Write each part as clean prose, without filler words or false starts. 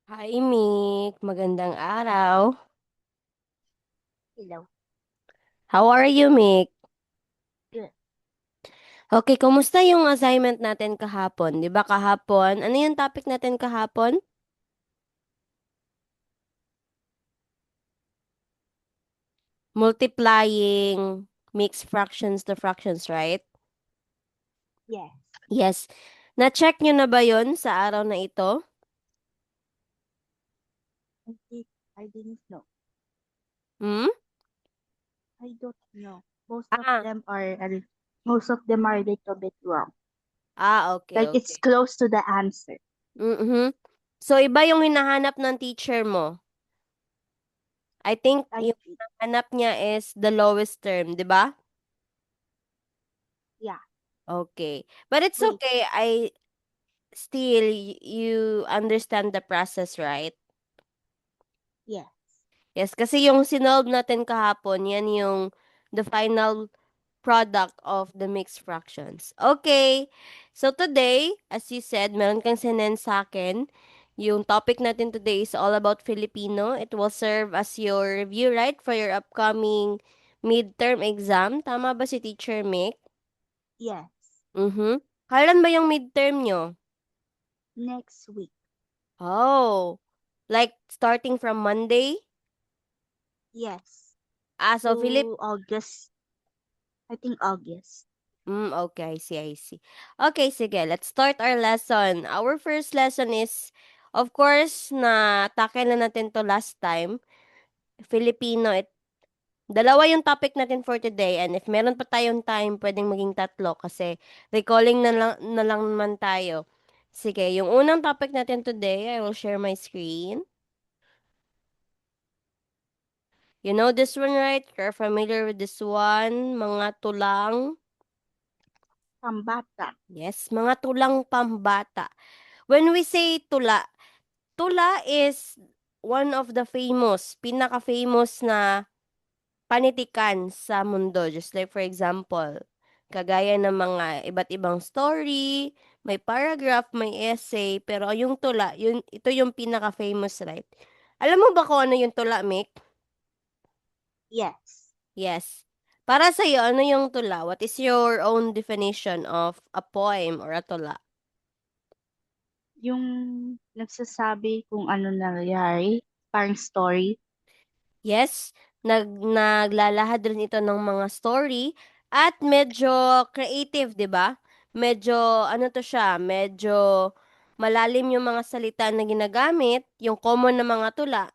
Hi, Mick. Magandang araw. Hello. How are you, Mick? Good. Okay, kumusta yung assignment natin kahapon? 'Di ba kahapon? Ano yung topic natin kahapon? Multiplying mixed fractions to fractions, right? Yes. Yes. Na-check nyo na ba yon sa araw na ito? I did. I didn't know. Hmm? I don't know. Most of Ah, them are most of them are a little bit wrong. okay, Like it's okay. close to the answer. Mm-hmm. So, iba yung hinahanap ng teacher mo. I think I yung did. hinahanap niya is the lowest term, 'di ba? Yeah. Okay. But it's Wait. okay. I still you understand the process, right? Yes. Yes, kasi yung sinolve natin kahapon, yan yung the final product of the mixed fractions. Okay. So today, as you said, meron kang sinend sa akin. Yung topic natin today is all about Filipino. It will serve as your review, right, for your upcoming midterm exam. Tama ba si Teacher Mick? Yes. Mm-hmm. Kailan ba yung midterm nyo? Next week. Oh, like starting from Monday? Yes. So Philip. To August. I think August. Okay, I see. Okay, sige, let's start our lesson. Our first lesson is, of course, na tackle na natin to last time, Filipino. Dalawa yung topic natin for today, and if meron pa tayong time, pwedeng maging tatlo kasi recalling na lang naman tayo. Sige, yung unang topic natin today, I will share my screen. You know this one, right? You're familiar with this one, mga tulang. Pambata. Yes, mga tulang pambata. When we say tula, tula is one of the pinaka-famous na panitikan sa mundo. Just like for example, kagaya ng mga iba't ibang story, may paragraph, may essay, pero yung tula, ito yung pinaka-famous, right? Alam mo ba kung ano yung tula, Mick? Yes. Yes. Para sa'yo, ano yung tula? What is your own definition of a poem or a tula? Yung nagsasabi kung ano nangyari. Parang story. Yes, naglalahad rin ito ng mga story at medyo creative, 'di ba? Medyo ano to siya, medyo malalim yung mga salita na ginagamit, yung common na mga tula,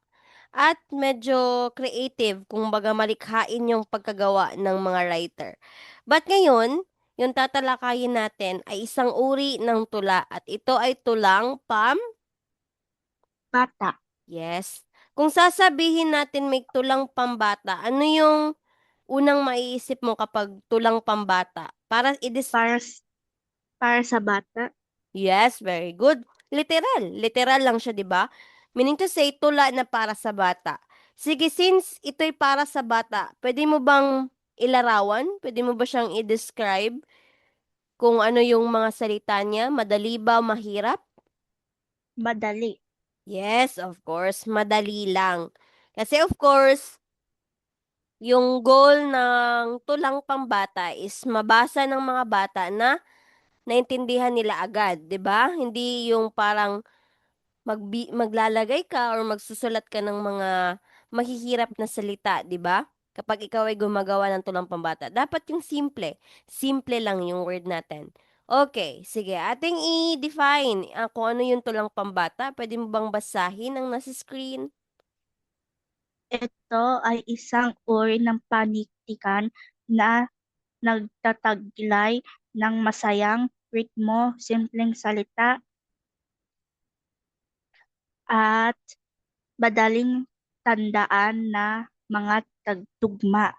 at medyo creative, kung baga malikhain yung pagkagawa ng mga writer. But ngayon, yung tatalakayin natin ay isang uri ng tula at ito ay tulang Bata. Yes. Kung sasabihin natin may tulang pambata, ano yung unang maiisip mo kapag tulang pambata? Para, para sa bata. Yes, very good. Literal. Literal lang siya, di ba? Meaning to say, tula na para sa bata. Sige, since ito'y para sa bata, pwede mo bang ilarawan? Pwede mo ba siyang i-describe kung ano yung mga salita niya? Madali ba, mahirap? Madali. Yes, of course, madali lang. Kasi of course, yung goal ng tulang pambata is mabasa ng mga bata na naintindihan nila agad, 'di ba? Hindi yung parang maglalagay ka or magsusulat ka ng mga mahihirap na salita, 'di ba? Kapag ikaw ay gumagawa ng tulang pambata, dapat yung simple. Simple lang yung word natin. Okay, sige. Ating i-define kung ano yung tulang pambata. Pwede mo bang basahin ang nasa screen? Ito ay isang uri ng panitikan na nagtataglay ng masayang ritmo, simpleng salita, at madaling tandaan na mga tagtugma.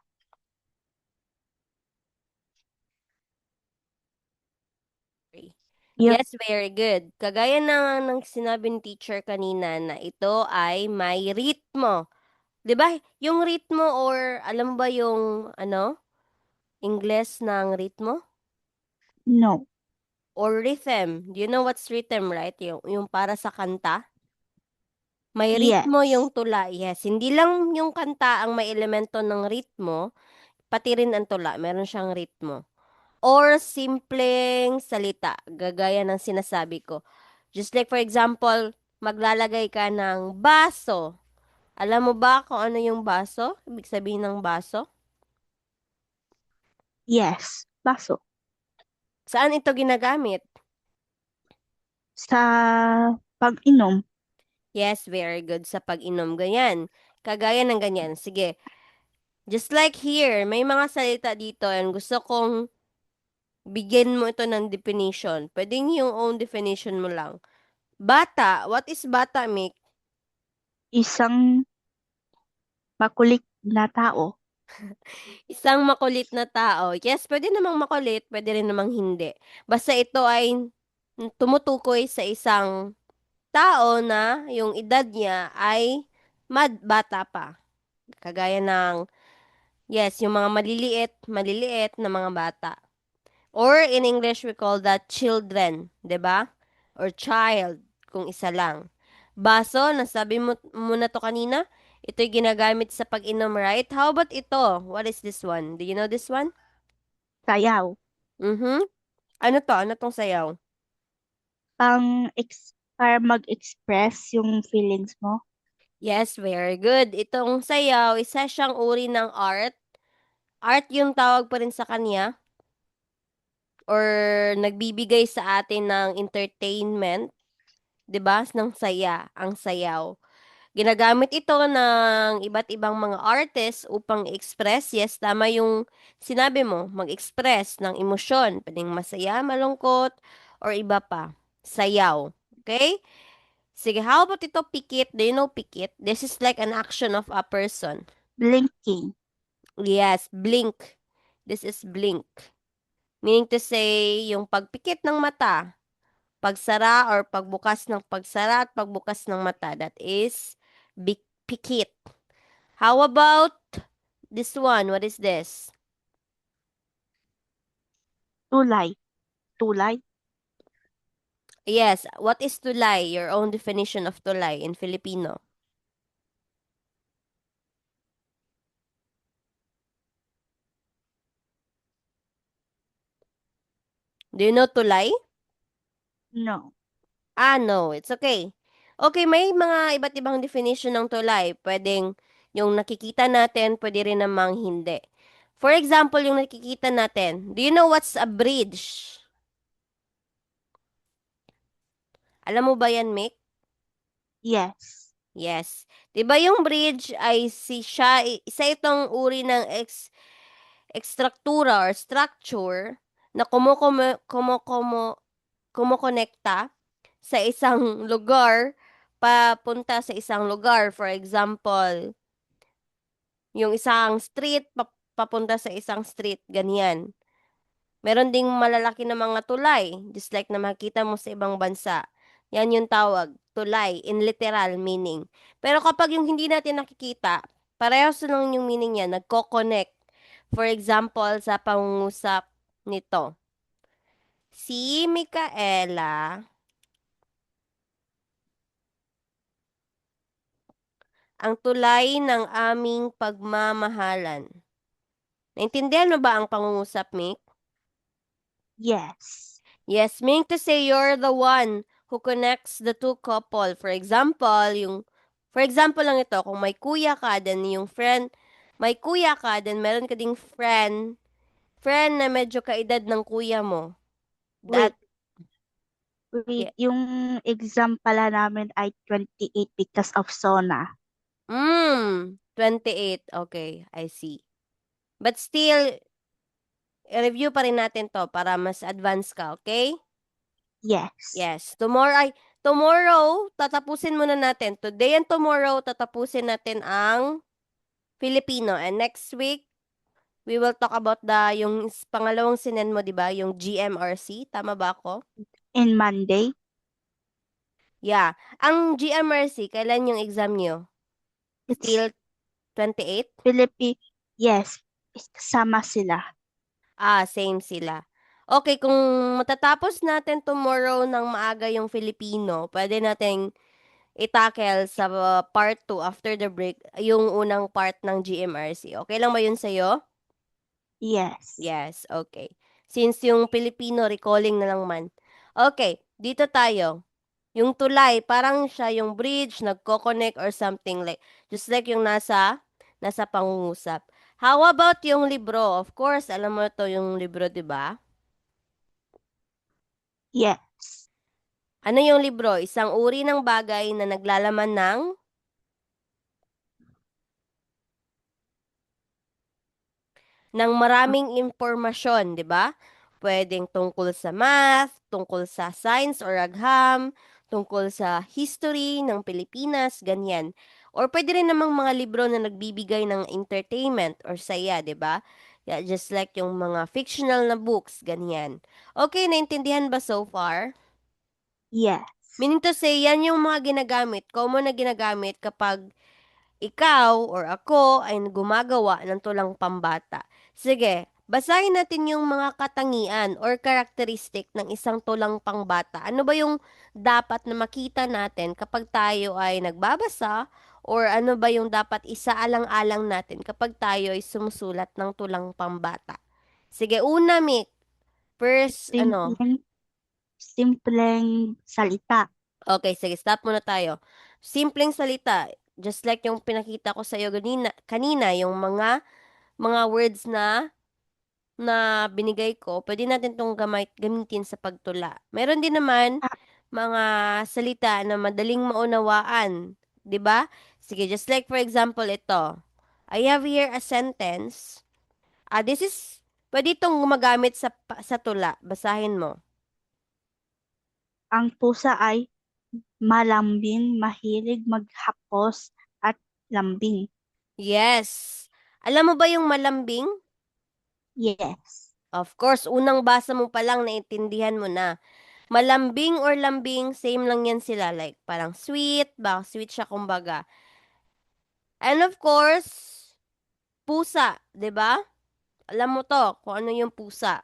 Yun, Yes, very good. Kagaya ng sinabi ni teacher kanina na ito ay may ritmo. 'Di ba? Yung ritmo or alam mo ba yung Ingles ng ritmo no, or rhythm? Do you know what's rhythm, right? Yung para sa kanta. May ritmo yung Yes. tula. Yes, hindi lang yung kanta ang may elemento ng ritmo, pati rin ang tula, meron siyang ritmo. Or simpleng salita, gagaya ng sinasabi ko. Just like for example, maglalagay ka ng baso. Alam mo ba kung ano yung baso? Ibig sabihin ng baso? Yes. Baso. Saan ito ginagamit? Sa pag-inom. Yes, very good sa pag-inom. Ganyan. Kagaya ng ganyan. Sige. Just like here, may mga salita dito and gusto kong bigyan mo ito ng definition. Pwedeng yung own definition mo lang. Bata. What is bata, Mick? Isang makulit na tao. Isang makulit na tao. Yes, pwede namang makulit, pwede rin namang hindi. Basta ito ay tumutukoy sa isang tao na yung edad niya ay bata pa. Kagaya ng, yes, yung mga maliliit na mga bata. Or in English, we call that children, 'di ba? Or child, kung isa lang. Baso, nasabi mo muna to kanina, ito'y ginagamit sa pag-inom, right? How about ito? What is this one? Do you know this one? Sayaw. Mm-hmm. Ano to? Ano tong sayaw? Para mag-express yung feelings mo. Yes, very good. Itong sayaw, isa siyang uri ng art. Art yung tawag pa rin sa kanya or nagbibigay sa atin ng entertainment, 'di ba? Ng saya, ang sayaw. Ginagamit ito ng iba't ibang mga artists upang express, yes, tama yung sinabi mo, mag-express ng emosyon, pwedeng masaya, malungkot, or iba pa. Sayaw. Okay? Sige, how about ito, pikit? Do you know pikit? This is like an action of a person. Blinking. Yes, blink. This is blink. Meaning to say, yung pagpikit ng mata, pagsara or pagbukas ng pagsara at pagbukas ng mata, that is pikit. How about this one? What is this? Tulay. Tulay. Yes, what is tulay? Your own definition of tulay in Filipino. Do you know tulay? No. Ah, no, it's okay. Okay, may mga iba't ibang definition ng tulay. Pwedeng yung nakikita natin, pwede rin namang hindi. For example, yung nakikita natin, do you know what's a bridge? Alam mo ba yan, Mick? Yes. Yes. 'Di ba yung bridge ay isa itong uri ng ekstruktura or structure na kumukonekta sa isang lugar papunta sa isang lugar. For example, yung isang street papunta sa isang street, ganyan. Meron ding malalaki na mga tulay, just like na makita mo sa ibang bansa. Yan yung tawag, tulay, in literal meaning. Pero kapag yung hindi natin nakikita, parehas lang yung meaning niya, nagko-connect. For example, sa pangungusap nito. Si Micaela, ang tulay ng aming pagmamahalan. Naintindihan mo ba ang pangungusap, Mick? Yes. Yes, meaning to say you're the one who connects the two couple. For example lang ito, kung may kuya ka, then yung friend, may kuya ka, then meron ka ding friend na medyo kaedad ng kuya mo. Wait. That, Wait. yeah. Yung exam pala namin ay 28 because of Sona. 28. Okay, I see. But still, review pa rin natin to para mas advance ka, okay? Yes. Yes, tomorrow, tatapusin muna natin. Today and tomorrow, tatapusin natin ang Filipino. And next week, we will talk about yung pangalawang sinend mo, di ba? Yung GMRC. Tama ba ako? In Monday. Yeah. Ang GMRC, kailan yung exam nyo? It's Still 28? Philippine. Yes. Kasama sila. Ah, same sila. Okay, kung matatapos natin tomorrow ng maaga yung Filipino, pwede nating itakel sa part 2 after the break, yung unang part ng GMRC. Okay lang ba yun sa'yo? Yes. Yes, okay. Since yung Filipino recalling na lang man. Okay, dito tayo. Yung tulay, parang siya yung bridge, nagko-connect or something like, just like yung nasa pangungusap. How about yung libro? Of course, alam mo to yung libro, di ba? Yes. Ano yung libro? Isang uri ng bagay na naglalaman ng Ah, maraming impormasyon, di ba? Pwedeng tungkol sa math, tungkol sa science or agham, tungkol sa history ng Pilipinas, ganyan. Or pwede rin namang mga libro na nagbibigay ng entertainment or saya, di ba? Yeah, just like yung mga fictional na books, ganyan. Okay, naintindihan ba so far? yes. Meaning to say, yan yung mga ginagamit, common na ginagamit kapag ikaw or ako ay gumagawa ng tulang pambata. Sige, basahin natin yung mga katangian or characteristic ng isang tulang pangbata. Ano ba yung dapat na makita natin kapag tayo ay nagbabasa or ano ba yung dapat isaalang-alang natin kapag tayo ay sumusulat ng tulang pambata? Sige, una, Mick. First, ano? Simpleng, simpleng salita. Okay, sige, stop muna tayo. Simpleng salita, just like yung pinakita ko sa iyo kanina, yung mga words na binigay ko, pwede natin tong gamitin sa pagtula. Meron din naman Ah, mga salita na madaling maunawaan, 'di ba? Sige, just like for example ito. I have here a sentence. This is pwede itong gumagamit sa tula. Basahin mo. ang pusa ay malambing, mahilig maghapos at lambing. Yes. Alam mo ba yung malambing? Yes. Of course, unang basa mo pa lang naintindihan mo na. Malambing or lambing, same lang yan sila. Like, parang sweet, sweet siya kumbaga. And of course, pusa, 'di ba? Alam mo to, kung ano yung pusa.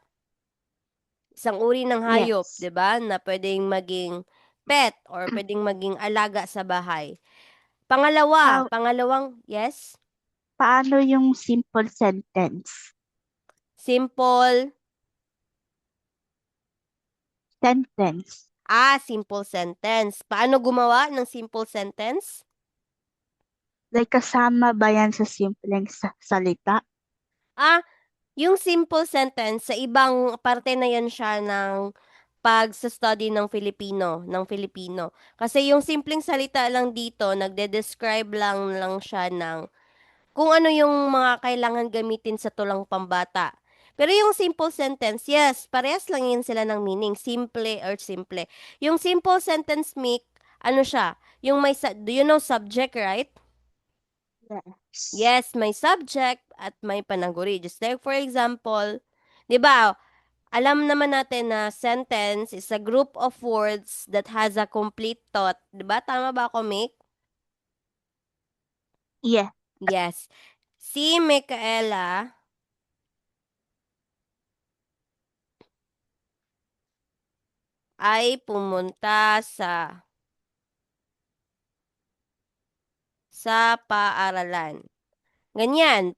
Isang uri ng hayop, Yes. 'di ba? Na pwedeng maging pet or pwedeng maging alaga sa bahay. Ah, Pangalawang, yes? paano yung simple sentence? Simple. Sentence. Simple sentence. Paano gumawa ng simple sentence? Like kasama ba yan sa simpleng salita? Ah, yung simple sentence, sa ibang parte na yan siya ng pag-study ng Filipino. Kasi yung simpleng salita lang dito, nagde-describe lang siya ng kung ano yung mga kailangan gamitin sa tulang pambata. Pero yung simple sentence, yes, parehas lang yun sila ng meaning, simple or simple. Yung simple sentence, Mick, ano siya? Yung do you know subject, right? Yes. Yes, may subject at may panaguri. Just like for example, 'di ba? Alam naman natin na sentence is a group of words that has a complete thought. 'Di ba? Tama ba ako, Mick? Yeah. Yes. Si Micaela ay pumunta sa paaralan. Ganyan.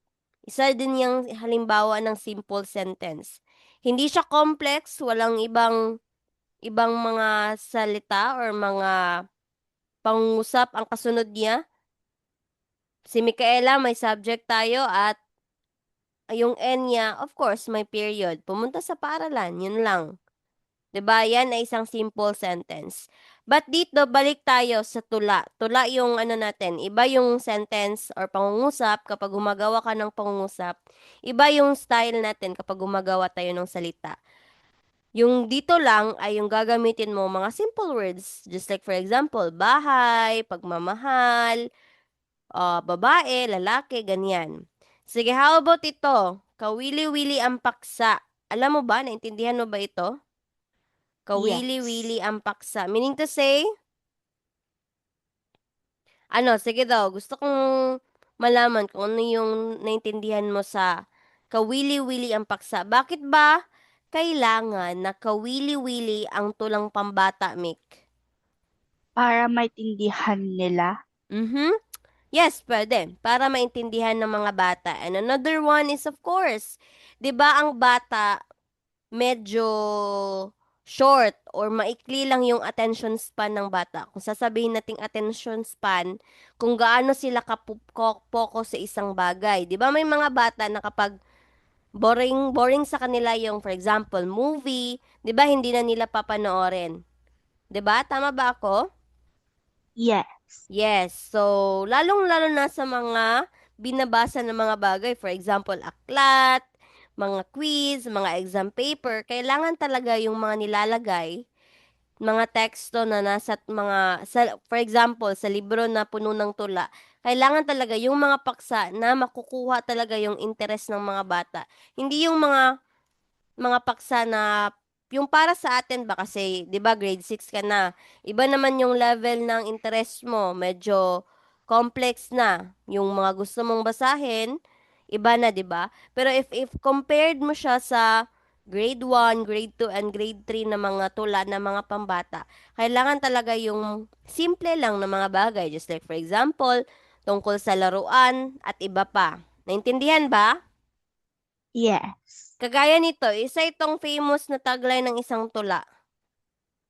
Isa din yung halimbawa ng simple sentence. Hindi siya complex, walang ibang mga salita or mga pangungusap ang kasunod niya. Si Micaela may subject tayo at yung N niya, of course, may period. Pumunta sa paaralan, yun lang. 'Di ba? Yan ay isang simple sentence. But dito, balik tayo sa tula. Tula yung ano natin, iba yung sentence or pangungusap kapag gumagawa ka ng pangungusap. Iba yung style natin kapag gumagawa tayo ng salita. Yung dito lang ay yung gagamitin mo mga simple words. Just like for example, bahay, pagmamahal, babae, lalaki, ganyan. Sige, how about ito? Kawili-wili ang paksa. Alam mo ba? Naintindihan mo ba ito? Yes. Kawili-wili ang paksa. Meaning to say, sige daw, gusto kong malaman kung ano yung naintindihan mo sa kawili-wili ang paksa. Bakit ba kailangan na kawili-wili ang tulang pambata, Mick? para maintindihan nila. Mhm. Yes, pwede. Para maintindihan ng mga bata. And another one is of course, 'di ba ang bata medyo short or maikli lang yung attention span ng bata. Kung sasabihin nating attention span, kung gaano sila focus sa isang bagay. 'Di ba may mga bata na kapag boring sa kanila yung for example, movie, 'di ba hindi na nila papanoorin. 'Di ba? Tama ba ako? Yes. Yes. So, lalong-lalo na sa mga binabasa ng mga bagay, for example, aklat, mga quiz, mga exam paper, kailangan talaga yung mga nilalagay, mga teksto na nasa for example, sa libro na puno ng tula, kailangan talaga yung mga paksa na makukuha talaga yung interes ng mga bata. Hindi yung mga paksa na yung para sa atin ba kasi 'di ba grade 6 ka na. Iba naman yung level ng interest mo, medyo complex na. Yung mga gusto mong basahin, iba na 'di ba? Pero if compared mo siya sa grade 1, grade 2 and grade 3 na mga tula na mga pambata, kailangan talaga yung simple lang na mga bagay just like for example, tungkol sa laruan at iba pa. Naintindihan ba? Yes. Kagaya nito, isa itong famous na tagline ng isang tula.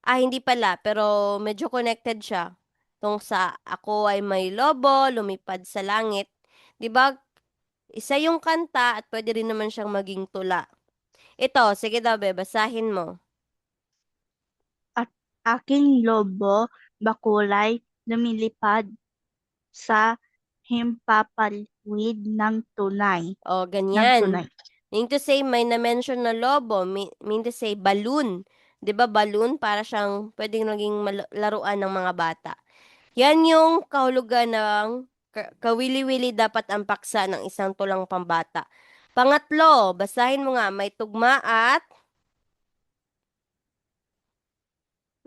Hindi pala, pero medyo connected siya. Tungkol sa ako ay may lobo, lumipad sa langit. 'Di ba? Isa yung kanta at pwede rin naman siyang maging tula. Ito, sige daw, be, basahin mo. At aking lobo, bakulay, lumilipad sa himpapawid O, ng ganyan. tunay. Meaning to say, may na-mention na lobo. Mean to say, balloon. 'Di ba balloon? Para siyang pwedeng naging laruan ng mga bata. Yan yung kahulugan ng kawili-wili dapat ang paksa ng isang tulang pambata. Pangatlo, basahin mo nga, may tugma at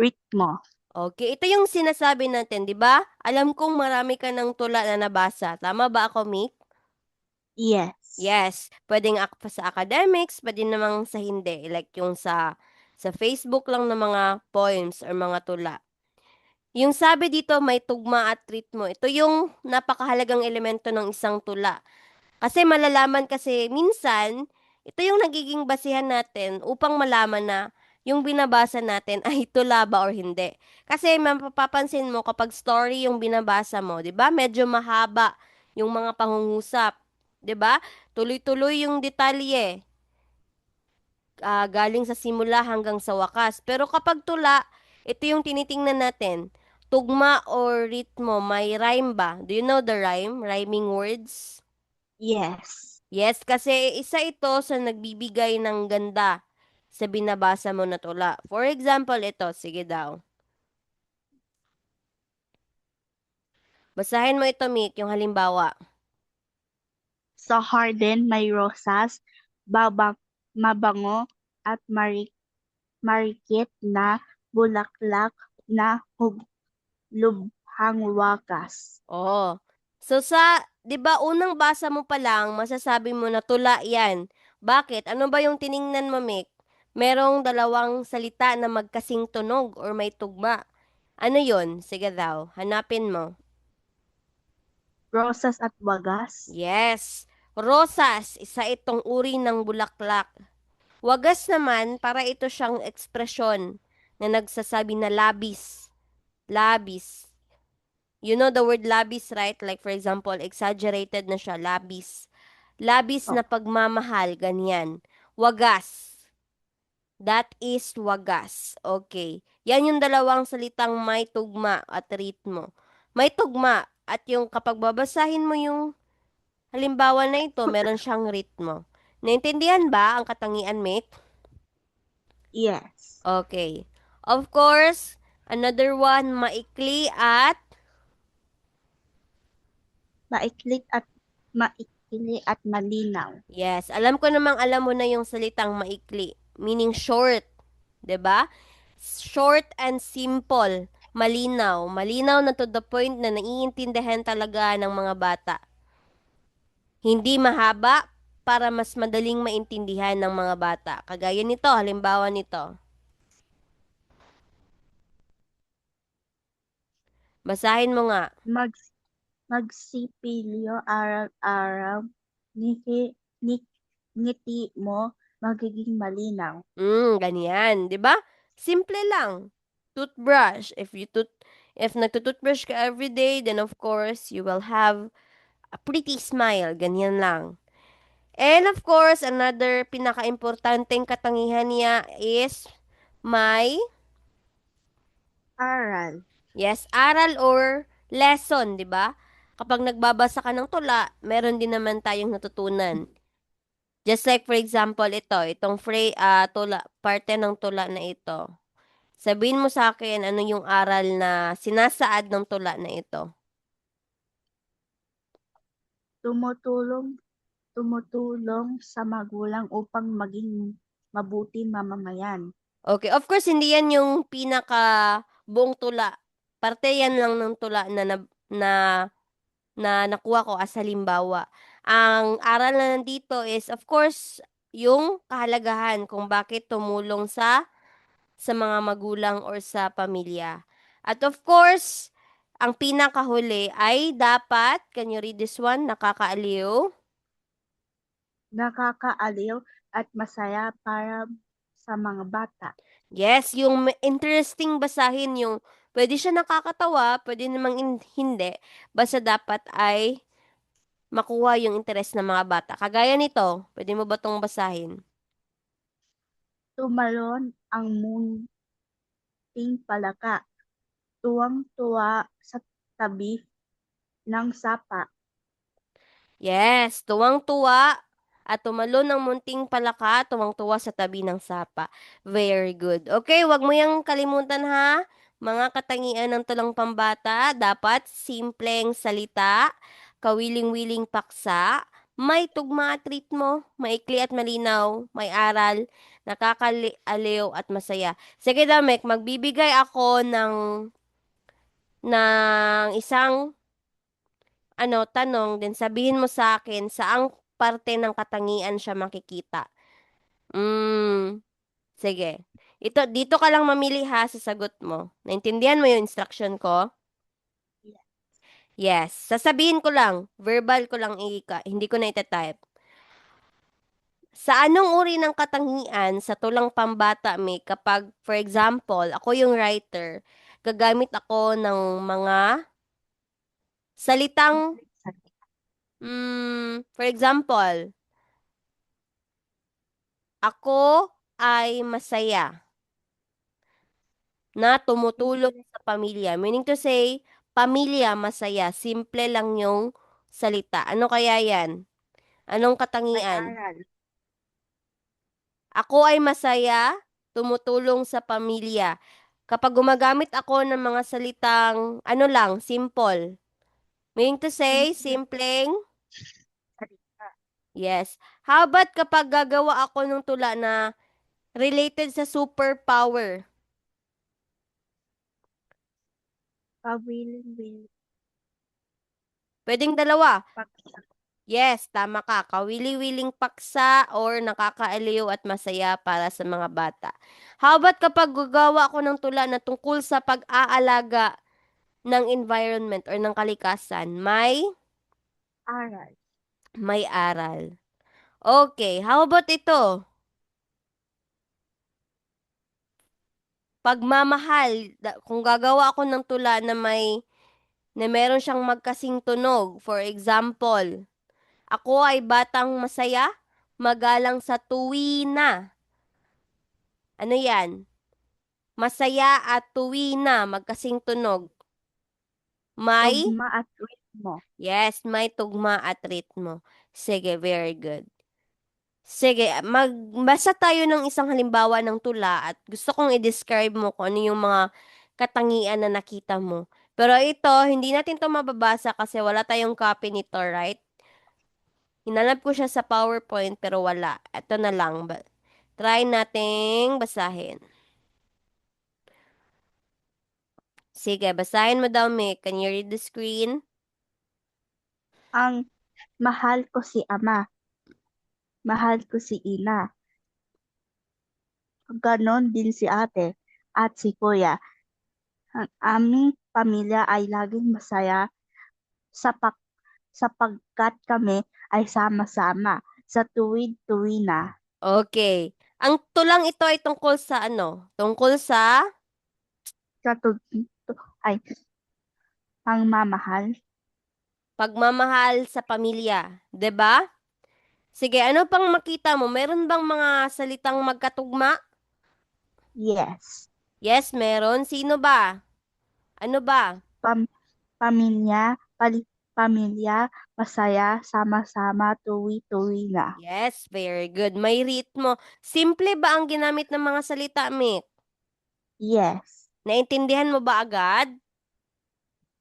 Ritmo. okay, ito yung sinasabi natin, 'di ba? Alam kong marami ka ng tula na nabasa. Tama ba ako, Mick? Yes. Yes, pwedeng sa academics, pwede namang sa hindi, like yung sa Facebook lang ng mga poems or mga tula. Yung sabi dito may tugma at ritmo. Ito yung napakahalagang elemento ng isang tula. Kasi malalaman kasi minsan, ito yung nagiging basihan natin upang malaman na yung binabasa natin ay tula ba or hindi. Kasi mapapansin mo kapag story yung binabasa mo, 'di ba? Medyo mahaba yung mga pangungusap, 'di ba? Tuloy-tuloy yung detalye, galing sa simula hanggang sa wakas. Pero kapag tula, ito yung tinitingnan natin. Tugma or ritmo, may rhyme ba? Do you know the rhyme? Rhyming words? Yes. Yes, kasi isa ito sa nagbibigay ng ganda sa binabasa mo na tula. For example, ito, sige daw. Basahin mo ito, Mick, yung halimbawa. Sa Harden may rosas, babang, mabango at marikit na bulaklak na lubhang wakas. Oo. So 'di ba unang basa mo pa lang, masasabi mo na tula 'yan. Bakit? Ano ba yung tiningnan mo, Mick? Merong dalawang salita na magkasing tunog or may tugma. Ano yon? Sige daw, hanapin mo. Rosas at wagas. Yes. Rosas, isa itong uri ng bulaklak. Wagas naman, para ito siyang ekspresyon na nagsasabi na labis. Labis. You know the word labis, right? Like for example, exaggerated na siya, labis. Labis Oh, na pagmamahal, ganyan. Wagas. That is wagas. Okay. Yan yung dalawang salitang may tugma at ritmo. May tugma at yung kapag babasahin mo yung halimbawa na ito, meron siyang ritmo. Naintindihan ba ang katangian, Mick? yes. Okay. Of course, another one, maikli at Maiklit at maikli at malinaw. yes, alam ko namang alam mo na yung salitang maikli, meaning short, 'di ba? Short and simple, malinaw, malinaw na to the point na naiintindihan talaga ng mga bata. Hindi mahaba para mas madaling maintindihan ng mga bata. Kagaya nito, halimbawa nito. Basahin mo nga. Mag, magsipilyo araw-araw, ngiti, ni- ngiti mo magiging malinaw. Ganyan, 'di ba? Simple lang. Toothbrush. If nagtutoothbrush ka every day, then of course, you will have a pretty smile. Ganyan lang. And of course, another pinaka-importanteng katangian niya is may, Aral. yes, aral or lesson, 'di ba? Kapag nagbabasa ka ng tula, meron din naman tayong natutunan. Just like for example, itong tula, parte ng tula na ito. Sabihin mo sa akin ano yung aral na sinasaad ng tula na ito. Tumutulong, tumutulong sa magulang upang maging mabuti mamamayan. Okay, of course hindi yan yung pinaka buong tula. Parte yan lang ng tula na na nakuha ko as halimbawa. Ang aral na nandito is of course yung kahalagahan kung bakit tumulong sa mga magulang or sa pamilya. At of course, ang pinakahuli ay dapat, can you read this one? Nakakaaliw. Nakakaaliw at masaya para sa mga bata. Yes, yung interesting basahin yung pwede siya nakakatawa, pwede namang hindi. Basta dapat ay makuha yung interes ng mga bata. Kagaya nito, pwede mo ba tong basahin? Tumalon ang munting palaka, tuwang-tuwa sa tabi ng sapa. Yes, tuwang-tuwa at tumalon ng munting palaka, tuwang-tuwa sa tabi ng sapa. Very good. Okay, wag mo yang kalimutan ha. Mga katangian ng tulang pambata, dapat simpleng salita, kawiling-wiling paksa, may tugma at ritmo, maikli at malinaw, may aral, nakakaliw at masaya. Sige, Damek, magbibigay ako ng isang tanong, din sabihin mo sa akin saang parte ng katangian siya makikita. Mm, sige. Dito ka lang mamili ha sa sagot mo. Naintindihan mo yung instruction ko? Yes. Sasabihin ko lang. Verbal ko lang hindi ko na itatype. Sa anong uri ng katangian sa tulang pambata may kapag, for example, ako yung writer, gagamit ako ng mga salitang, for example, ako ay masaya na tumutulong sa pamilya. Meaning to say, pamilya masaya. Simple lang yung salita. Ano kaya yan? Anong May katangian? aral. Ako ay masaya, tumutulong sa pamilya. Kapag gumagamit ako ng mga salitang, ano lang, simple. Meaning to say, Simple simpleng, salita. yes. How about kapag gagawa ako ng tula na related sa superpower? Kawiling-wiling Pwedeng dalawa. paksa. Yes, tama ka. Kawili-wiling paksa or nakakaaliw at masaya para sa mga bata. How about kapag gagawa ako ng tula na tungkol sa pag-aalaga ng environment or ng kalikasan? Aral. May aral. Okay, how about ito? Pagmamahal. Kung gagawa ako ng tula na meron siyang magkasing tunog. For example, ako ay batang masaya, magalang sa tuwina. Ano yan? Masaya at tuwina, magkasing tunog. May, Tugma at ritmo. yes, may tugma at ritmo. Sige, very good. Sige, magbasa tayo ng isang halimbawa ng tula at gusto kong i-describe mo kung ano yung mga katangian na nakita mo. Pero ito, hindi natin to mababasa kasi wala tayong copy nito, right? Hinanap ko siya sa PowerPoint pero wala. Ito na lang. Try nating basahin. Sige, basahin mo daw, Mick. Can you read the screen? Ang mahal ko si ama, mahal ko si ina. Ganon din si ate at si kuya. Ang aming pamilya ay laging masaya sapak sapagkat kami ay sama-sama sa tuwid-tuwina. Okay. Ang tulang ito ay tungkol sa ano? Tungkol sa Katud ay pangmamahal. pagmamahal sa pamilya, 'di ba? Sige, ano pang makita mo? Meron bang mga salitang magkatugma? Yes. Yes, meron. Sino ba? Ano ba? Pam pamilya, pamilya, masaya, sama-sama, tuwi-tuwina. Yes, very good. May ritmo. Simple ba ang ginamit ng mga salita, Mick? Yes. Naintindihan mo ba agad?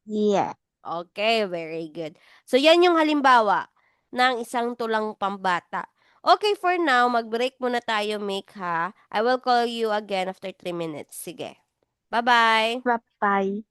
Yes. Okay, very good. So, yan yung halimbawa ng isang tulang pambata. Okay, for now, mag-break muna tayo, Mick, ha? I will call you again after 3 minutes. Sige. Bye-bye! Bye-bye.